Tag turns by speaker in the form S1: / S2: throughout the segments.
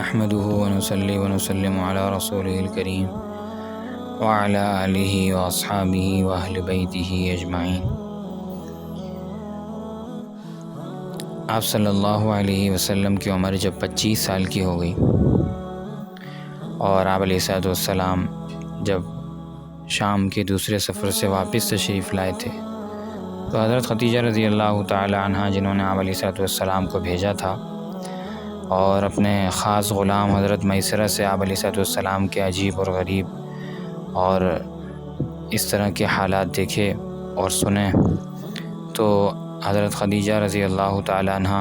S1: نحمده ونصلي ونسلم على رسوله الكريم وعلى آله وأصحابه وأهل بيته أجمعين۔ آپ صلی اللہ علیہ وسلم کی عمر جب 25 سال کی ہو گئی اور آپ علیہ السلام جب شام کے دوسرے سفر سے واپس تشریف لائے تھے تو حضرت خدیجہ رضی اللہ تعالی عنہ، جنہوں نے آپ علیہ السلام کو بھیجا تھا اور اپنے خاص غلام حضرت میسرہ سے آپ علیہ السلام کے عجیب اور غریب اور اس طرح کے حالات دیکھے اور سنے، تو حضرت خدیجہ رضی اللہ تعالی عنہ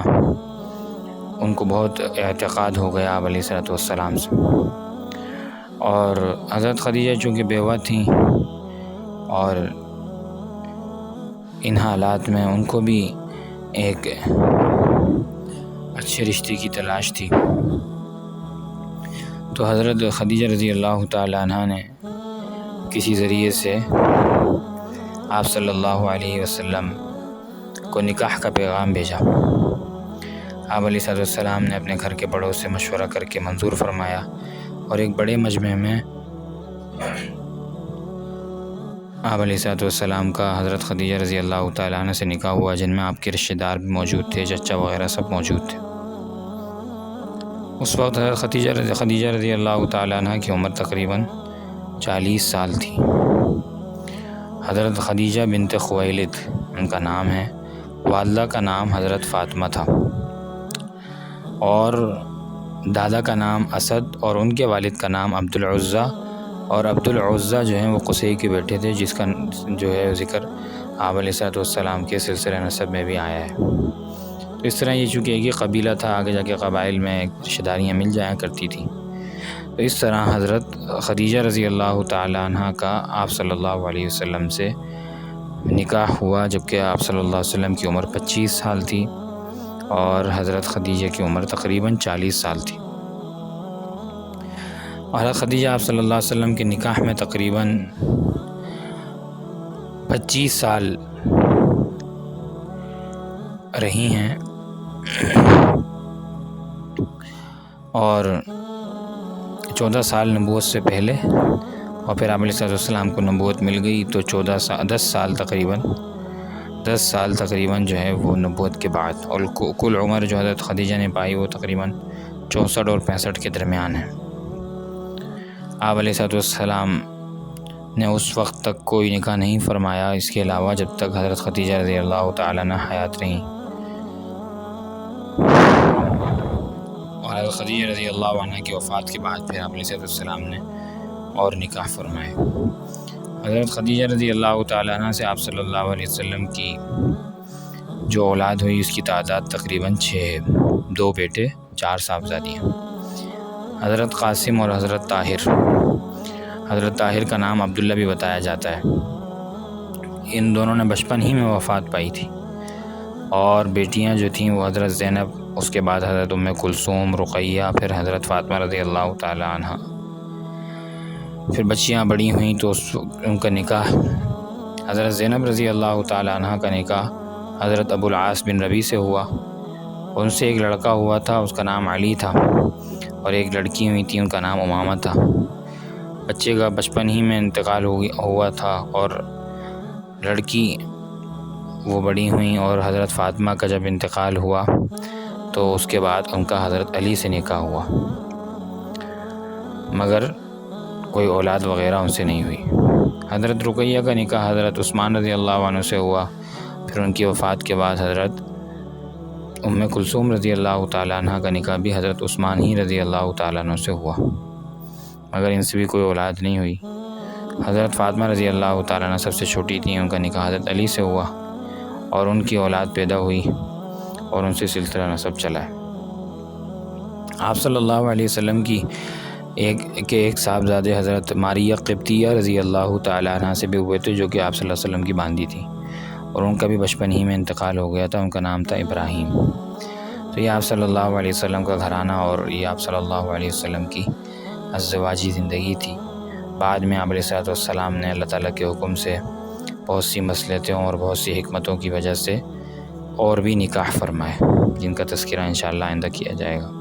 S1: ان کو بہت اعتقاد ہو گیا آپ علیہ السلام سے، اور حضرت خدیجہ چونکہ بیوہ تھیں اور ان حالات میں ان کو بھی ایک اچھے رشتے کی تلاش تھی، تو حضرت خدیجہ رضی اللہ تعالی عنہ نے کسی ذریعے سے آپ صلی اللہ علیہ وسلم کو نکاح کا پیغام بھیجا۔ آپ علیہ السلام نے اپنے گھر کے بڑوں سے مشورہ کر کے منظور فرمایا اور ایک بڑے مجمع میں آپ علیہ السلام کا حضرت خدیجہ رضی اللہ تعالیٰ عنہ سے نکاح ہوا، جن میں آپ کے رشتہ دار بھی موجود تھے، چچا وغیرہ سب موجود تھے۔ اس وقت حضرت خدیجہ رضی اللہ تعالیٰ عنہ کی عمر تقریباً 40 سال تھی۔ حضرت خدیجہ بنت خویلد ان کا نام ہے، والدہ کا نام حضرت فاطمہ تھا اور دادا کا نام اسد اور ان کے والد کا نام عبدالعزیٰ، اور عبدالعزیٰ جو ہیں وہ قصی کے بیٹے تھے، جس کا جو ہے ذکر آپ علیہ السلام کے سلسلہ نسب میں بھی آیا ہے۔ تو اس طرح یہ چونکہ ایک ہی قبیلہ تھا، آگے جا کے قبائل میں رشتہ داریاں مل جایا کرتی تھیں، تو اس طرح حضرت خدیجہ رضی اللہ تعالی عنہ کا آپ صلی اللہ علیہ وسلم سے نکاح ہوا، جبکہ آپ صلی اللہ علیہ وسلم کی عمر 25 سال تھی اور حضرت خدیجہ کی عمر تقریباً 40 سال تھی۔ اور حضرت خدیجہ آپ صلی اللہ علیہ وسلم کے نکاح میں تقریباً 25 سال رہی ہیں، اور 14 سال نبوت سے پہلے، اور پھر آپ علیہ السلام کو نبوت مل گئی تو 10 سال تقریباً جو ہے وہ نبوت کے بعد، اور کل عمر جو حضرت خدیجہ نے پائی وہ تقریباً 64 اور 65 کے درمیان ہے۔ آپ علیہ السلام نے اس وقت تک کوئی نکاح نہیں فرمایا، اس کے علاوہ جب تک حضرت خدیجہ رضی اللہ تعالیٰ عنہ حیات رہیں، اور حضرت خدیجہ رضی اللہ عنہ کی وفات کے بعد پھر آپ علیہ السلام نے اور نکاح فرمائے۔ حضرت خدیجہ رضی اللہ تعالیٰ عنہ سے آپ صلی اللہ علیہ وسلم کی جو اولاد ہوئی اس کی تعداد تقریباً 6 ہے، 2 بیٹے 4 صاحبزادیاں، حضرت قاسم اور حضرت طاہر۔ حضرت طاہر کا نام عبداللہ بھی بتایا جاتا ہے۔ ان دونوں نے بچپن ہی میں وفات پائی تھی، اور بیٹیاں جو تھیں وہ حضرت زینب، اس کے بعد حضرت ام کلثوم، رقیہ، پھر حضرت فاطمہ رضی اللہ تعالی عنہ۔ پھر بچیاں بڑی ہوئیں تو ان کا نکاح، حضرت زینب رضی اللہ تعالی عنہ کا نکاح حضرت ابو العاص بن ربیع سے ہوا، ان سے ایک لڑکا ہوا تھا، اس کا نام علی تھا، اور ایک لڑکی ہوئی تھی، ان کا نام امامہ تھا۔ بچے کا بچپن ہی میں انتقال ہوا تھا، اور لڑکی وہ بڑی ہوئیں، اور حضرت فاطمہ کا جب انتقال ہوا تو اس کے بعد ان کا حضرت علی سے نکاح ہوا، مگر کوئی اولاد وغیرہ ان سے نہیں ہوئی۔ حضرت رقیہ کا نکاح حضرت عثمان رضی اللہ عنہ سے ہوا، پھر ان کی وفات کے بعد حضرت ام کلثوم رضی اللہ تعالیٰ عنہ کا نکاح بھی حضرت عثمان ہی رضی اللہ تعالیٰ عنہ سے ہوا، مگر ان سے بھی کوئی اولاد نہیں ہوئی۔ حضرت فاطمہ رضی اللہ تعالیٰ عنہ سب سے چھوٹی تھیں، ان کا نکاح حضرت علی سے ہوا، اور ان کی اولاد پیدا ہوئی اور ان سے سلسلہ نسب چلا ہے۔ آپ صلی اللہ علیہ وسلم کی ایک صاحبزادے حضرت ماریہ قبطیہ رضی اللہ تعالیٰ عنہ سے بھی ہوئے تھے، جو کہ آپ صلی اللہ علیہ وسلم کی باندی تھی، اور ان کا بھی بچپن ہی میں انتقال ہو گیا تھا، ان کا نام تھا ابراہیم۔ تو یہ آپ صلی اللہ علیہ وسلم کا گھرانہ اور یہ آپ صلی اللہ علیہ وسلم کی ازدواجی زندگی تھی۔ بعد میں آپ علیہ السلام نے اللہ تعالیٰ کے حکم سے بہت سی مصلحتوں اور بہت سی حکمتوں کی وجہ سے اور بھی نکاح فرمائے، جن کا تذکرہ انشاءاللہ آئندہ کیا جائے گا۔